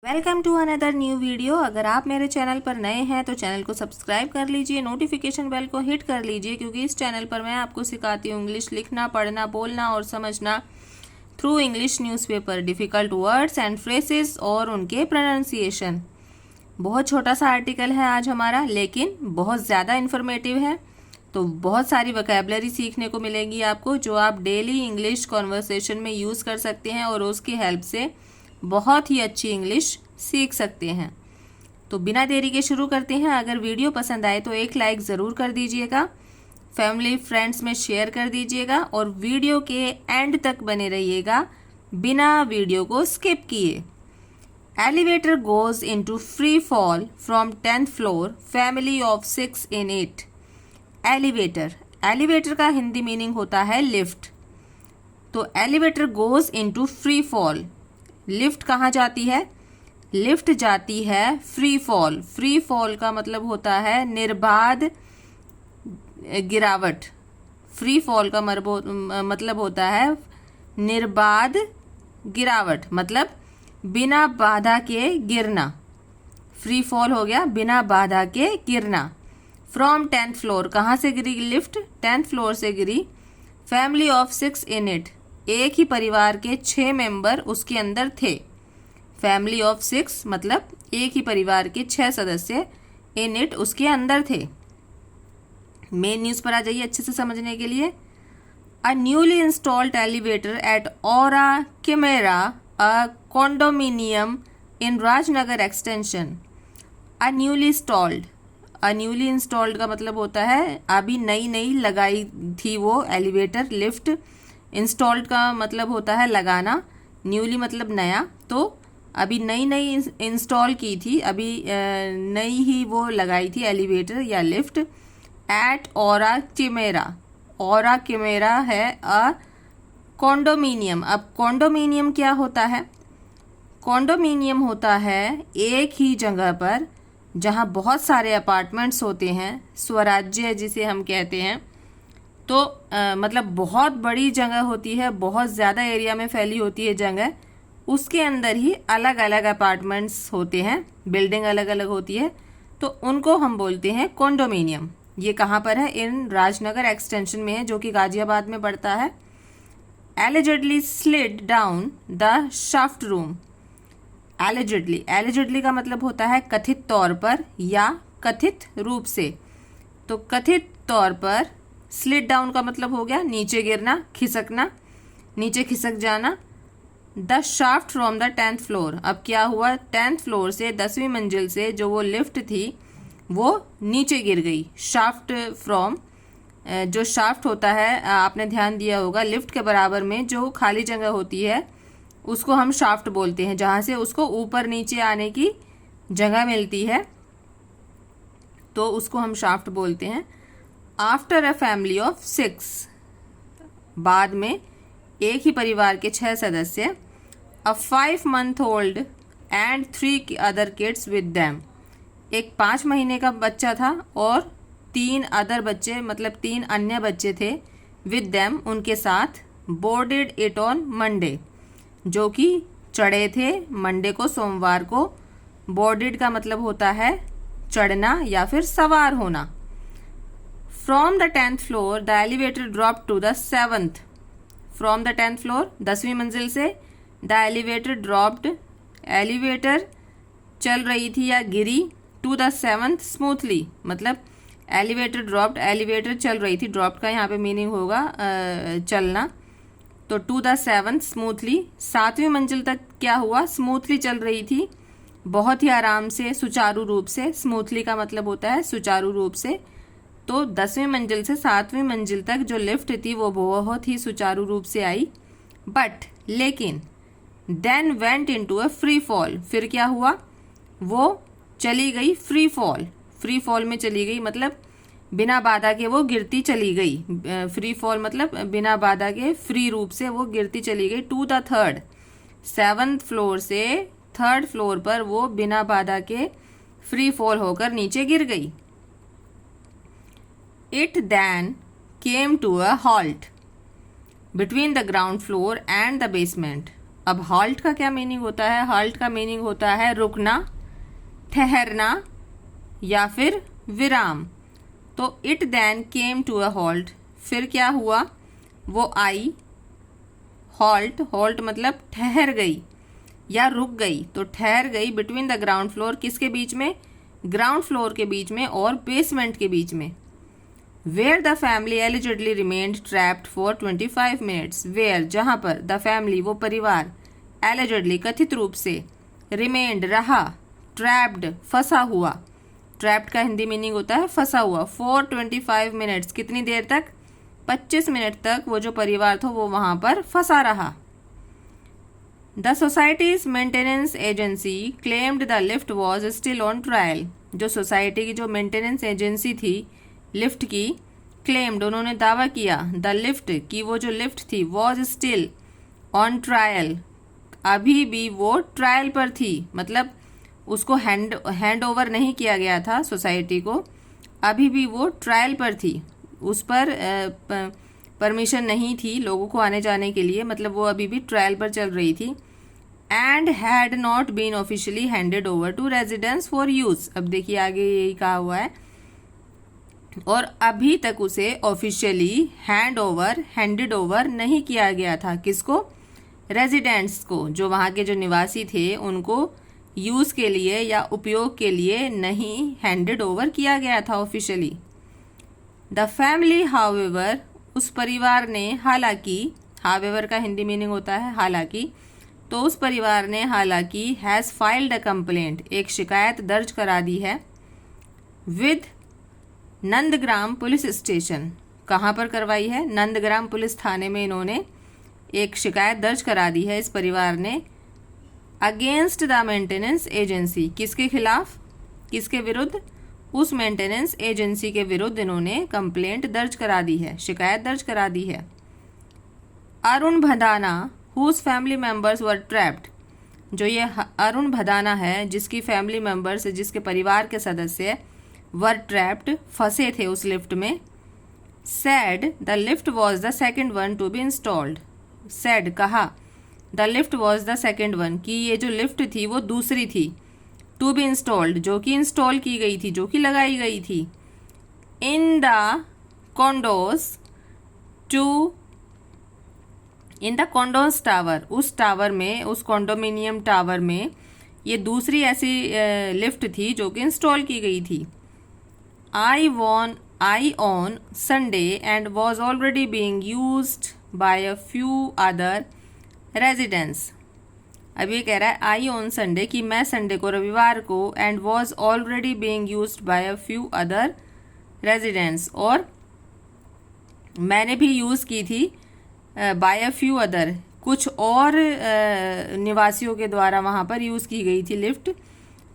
Welcome to another new video. अगर आप मेरे चैनल पर नए हैं तो चैनल को सब्सक्राइब कर लीजिए, नोटिफिकेशन बेल को हिट कर लीजिए, क्योंकि इस चैनल पर मैं आपको सिखाती हूँ इंग्लिश लिखना, पढ़ना, बोलना और समझना through English newspaper, difficult words and phrases और उनके प्रोनाउंसिएशन। बहुत छोटा सा आर्टिकल है आज हमारा, लेकिन बहुत ज़्यादा इन्फॉर्मेटिव है। तो बहुत सारी वोकैबुलरी सीखने को मिलेगी आपको, जो आप डेली इंग्लिश कॉन्वर्सेशन में यूज़ कर सकते हैं और उसकी हेल्प से बहुत ही अच्छी इंग्लिश सीख सकते हैं। तो बिना देरी के शुरू करते हैं। अगर वीडियो पसंद आए तो एक लाइक ज़रूर कर दीजिएगा, फैमिली फ्रेंड्स में शेयर कर दीजिएगा और वीडियो के एंड तक बने रहिएगा बिना वीडियो को स्किप किए। Elevator goes into free fall from 10th floor, family of 6 in it। Elevator का हिंदी मीनिंग होता है लिफ्ट। तो elevator goes into free fall, lift कहाँ जाती है? लिफ्ट जाती है फ्री फॉल। फ्री फॉल का मतलब होता है निर्बाध गिरावट। फ्री फॉल का मतलब होता है निर्बाध गिरावट, मतलब बिना बाधा के गिरना। फ्री फॉल हो गया बिना बाधा के गिरना। फ्रॉम 10th फ्लोर, कहाँ से गिरी लिफ्ट? 10th फ्लोर से गिरी। फैमिली ऑफ 6 in it, एक ही परिवार के 6 मेंबर उसके अंदर थे। फैमिली ऑफ 6 मतलब एक ही परिवार के 6 सदस्य इन इट उसके अंदर थे। मेन न्यूज़ पर आ जाइए अच्छे से समझने के लिए। A newly installed elevator at Aura Chimera, a condominium in Rajnagar extension. A newly installed का मतलब होता है अभी नई लगाई थी वो एलिवेटर, लिफ्ट। इंस्टॉल्ड का मतलब होता है लगाना, न्यूली मतलब नया। तो अभी नई इंस्टॉल की थी, अभी नई ही वो लगाई थी एलिवेटर या लिफ्ट। एट ओरा किमेरा है अ कॉन्डोमिनियम। अब कॉन्डोमिनियम क्या होता है? कॉन्डोमिनियम होता है एक ही जगह पर जहाँ बहुत सारे अपार्टमेंट्स होते हैं, स्वराज्य जिसे हम कहते हैं। तो मतलब बहुत बड़ी जगह होती है, बहुत ज़्यादा एरिया में फैली होती है जगह, उसके अंदर ही अलग अलग अपार्टमेंट्स होते हैं, बिल्डिंग अलग अलग होती है, तो उनको हम बोलते हैं कॉन्डोमिनियम। ये कहाँ पर है? इन राजनगर एक्सटेंशन में है, जो कि गाजियाबाद में पड़ता है। Allegedly slid down the shaft room. Allegedly का मतलब होता है कथित तौर पर या कथित रूप से। तो कथित तौर पर, स्लिड डाउन का मतलब हो गया नीचे गिरना, खिसकना, नीचे खिसक जाना। The shaft from the 10th floor, अब क्या हुआ? 10th फ्लोर से, 10वीं मंजिल से जो वो लिफ्ट थी वो नीचे गिर गई। शाफ्ट फ्रॉम, जो शाफ्ट होता है आपने ध्यान दिया होगा, लिफ्ट के बराबर में जो खाली जगह होती है उसको हम शाफ्ट बोलते हैं, जहाँ से उसको ऊपर नीचे आने की जगह मिलती है, तो उसको हम शाफ्ट बोलते हैं। आफ्टर अ फैमिली ऑफ 6, बाद में एक ही परिवार के 6 सदस्य। अ 5-month-old and 3 other kids with them, एक 5 महीने का बच्चा था और 3 अदर बच्चे, मतलब 3 अन्य बच्चे थे, विद दैम उनके साथ। बोर्डेड इट ऑन मंडे, जो कि चढ़े थे मंडे को, सोमवार को। बोर्डेड का मतलब होता है चढ़ना या फिर सवार होना। From the 10th floor the elevator drop to the 7th। From the 10th floor, 10वीं मंजिल से, द एलिवेटर ड्रॉप्ड, एलिवेटर चल रही थी या गिरी, टू द 7th स्मूथली, मतलब एलिवेटर ड्रॉप्ड, एलिवेटर चल रही थी, ड्रॉप्ड का यहाँ पे मीनिंग होगा चलना। तो टू द 7th स्मूथली, 7वीं मंजिल तक क्या हुआ? स्मूथली चल रही थी, बहुत ही आराम से, सुचारू रूप से। स्मूथली का मतलब होता है सुचारू रूप से। तो 10वीं मंजिल से 7वीं मंजिल तक जो लिफ्ट थी वो बहुत ही सुचारू रूप से आई। बट लेकिन then went into a free fall, फिर क्या हुआ? वो चली गई फ्री फॉल। फ्री फॉल में चली गई मतलब बिना बाधा के वो गिरती चली गई। फ्री फॉल मतलब बिना बाधा के फ्री रूप से वो गिरती चली गई। To the 3rd, 7th floor से 3rd फ्लोर पर वो बिना बाधा के फ्री फॉल होकर नीचे गिर गई। It then came to a halt between the ground floor and the basement। अब हॉल्ट का क्या मीनिंग होता है? हॉल्ट का मीनिंग होता है रुकना, ठहरना या फिर विराम। तो it then came to a halt, फिर क्या हुआ? वो आई। हॉल्ट, हॉल्ट मतलब ठहर गई या रुक गई, तो ठहर गई बिटवीन द ग्राउंड फ्लोर, किसके बीच में? ग्राउंड फ्लोर के बीच में और बेसमेंट के बीच में। Where the family allegedly remained trapped for 25 minutes, where जहाँ पर, द फैमिली वो परिवार, एलिजिडली कथित रूप से, रिमेन्ड रहा, ट्रैप्ड फंसा हुआ, ट्रैप्ड का हिंदी मीनिंग होता है फंसा हुआ, फॉर 25 मिनट्स कितनी देर तक? 25 मिनट तक वो जो परिवार था वो वहाँ पर फंसा रहा। The societies maintenance agency claimed the lift was still on trial, जो सोसाइटी की जो मेंटेनेंस एजेंसी थी लिफ्ट की, क्लेम्ड उन्होंने दावा किया, द लिफ्ट की वो जो लिफ्ट थी, वॉज स्टिल ऑन ट्रायल अभी भी वो ट्रायल पर थी, मतलब उसको हैंड ओवर नहीं किया गया था सोसाइटी को, अभी भी वो ट्रायल पर थी, उस पर परमिशन नहीं थी लोगों को आने जाने के लिए, मतलब वो अभी भी ट्रायल पर चल रही थी। And had not been officially handed over to residents for use, अब देखिए आगे यही कहा हुआ है, और अभी तक उसे ऑफिशियली हैंडेड ओवर नहीं किया गया था, किसको? रेजिडेंट्स को, जो वहाँ के जो निवासी थे उनको यूज़ के लिए या उपयोग के लिए नहीं हैंडेड ओवर किया गया था ऑफिशियली। द फैमिली हाउएवर, उस परिवार ने हालांकि, हाउएवर का हिंदी मीनिंग होता है हालांकि, तो उस परिवार ने हालांकि हैज़ फाइल्ड अ कंप्लेंट, एक शिकायत दर्ज करा दी है, विद नंदग्राम पुलिस स्टेशन, कहाँ पर करवाई है? नंदग्राम पुलिस थाने में इन्होंने एक शिकायत दर्ज करा दी है इस परिवार ने, अगेंस्ट द मेंटेनेंस एजेंसी, किसके खिलाफ? किसके विरुद्ध? उस मेंटेनेंस एजेंसी के विरुद्ध इन्होंने कंप्लेंट दर्ज करा दी है, शिकायत दर्ज करा दी है। Arun Bhadana whose family members were trapped, जो ये अरुण भदाना है जिसकी फैमिली मेंबर्स, जिसके परिवार के सदस्य वर ट्रैप्ड फंसे थे उस लिफ्ट में, said the lift was the second one to be installed, said कहा, the lift was the second one कि ये जो लिफ्ट थी वो दूसरी थी, टू बी इंस्टॉल्ड जो कि इंस्टॉल की गई थी, जो कि लगाई गई थी, in the condos two, in the condos tower, उस टावर में, उस कॉन्डोमिनियम टावर में ये दूसरी ऐसी लिफ्ट थी जो कि इंस्टॉल की गई थी। I on Sunday and was already being used by a few other residents, अब ये कह रहा है आई ऑन संडे कि मैं संडे को, रविवार को, and was already being used by a few other residents, और मैंने भी यूज़ की थी बाय अ फ्यू अदर, कुछ और निवासियों के द्वारा वहाँ पर यूज़ की गई थी लिफ्ट,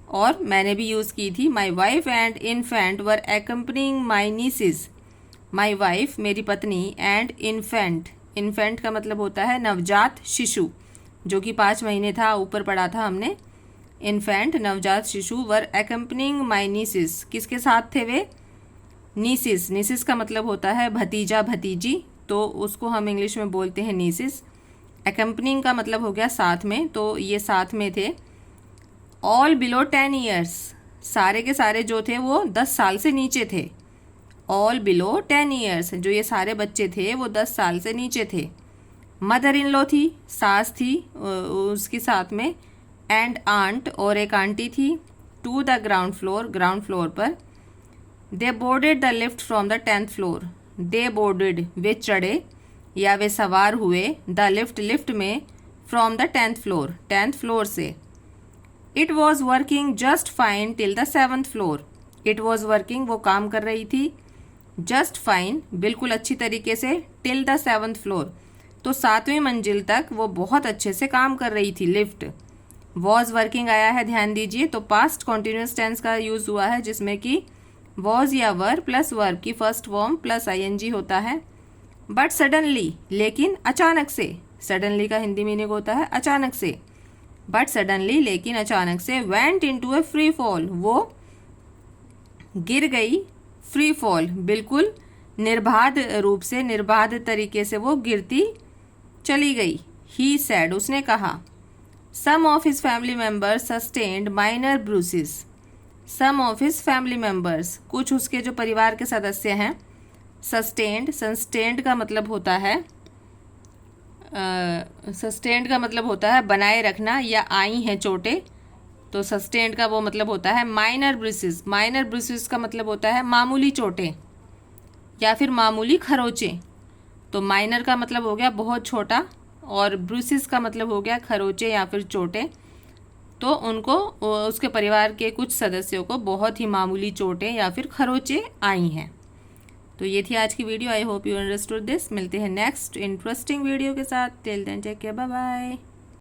और मैंने भी यूज़ की थी। My wife and infant were accompanying my nieces, my wife मेरी पत्नी, एंड इन्फेंट, इन्फेंट का मतलब होता है नवजात शिशु, जो कि 5 महीने था, ऊपर पढ़ा था हमने, इन्फेंट नवजात शिशु, वर एकम्पनिंग माई नीसिस, किसके साथ थे वे? नीसिस, नीसिस का मतलब होता है भतीजा भतीजी, तो उसको हम इंग्लिश में बोलते हैं नीसिस। एकम्पनिंग का मतलब हो गया साथ में, तो ये साथ में थे। ऑल बिलो 10 ईयर्स, सारे के सारे जो थे वो 10 साल से नीचे थे। ऑल बिलो 10 ईयर्स, जो ये सारे बच्चे थे वो 10 साल से नीचे थे। मदर इन लॉ थी, सास थी उसके साथ में, एंड आंट, और एक आंटी थी, to the ground floor, ground floor पर। They boarded the lift from the 10th floor, they boarded वे चढ़े या वे सवार हुए, द लिफ्ट लिफ्ट में, from the 10th floor 10th floor से। It was working just fine till the 7th floor, it was working वो काम कर रही थी, जस्ट फाइन बिल्कुल अच्छी तरीके से, टिल द 7th फ्लोर तो 7वीं मंजिल तक वो बहुत अच्छे से काम कर रही थी लिफ्ट। वॉज वर्किंग आया है, ध्यान दीजिए, तो पास्ट कॉन्टिन्यूस टेंस का यूज हुआ है जिसमें कि वॉज या वर प्लस वर्ब की फर्स्ट फॉर्म प्लस ING होता है। बट सडनली, लेकिन अचानक से, सडनली का हिंदी मीनिंग होता है अचानक से, बट सडनली लेकिन अचानक से, went into a free fall वो गिर गई, फ्री फॉल बिल्कुल निर्बाध रूप से, निर्बाध तरीके से वो गिरती चली गई, ही सैड, उसने कहा। Some of his family members sustained minor bruises. Some of his family members, कुछ उसके जो परिवार के सदस्य हैं। सस्टेन्ड का मतलब होता है बनाए रखना, या आई हैं चोटें, तो सस्टेन्ड का वो मतलब होता है माइनर ब्रूसेस। माइनर ब्रूसेस का मतलब होता है मामूली चोटें या फिर मामूली खरोचें। तो माइनर का मतलब हो गया बहुत छोटा, और ब्रूसेस का मतलब हो गया खरोचें या फिर चोटें। तो उनको, उसके परिवार के कुछ सदस्यों को बहुत ही मामूली चोटें या फिर खरोचें आई हैं। तो ये थी आज की video. I hope you understood this. मिलते हैं नेक्स्ट इंटरेस्टिंग वीडियो के साथ। Till then take care, bye bye.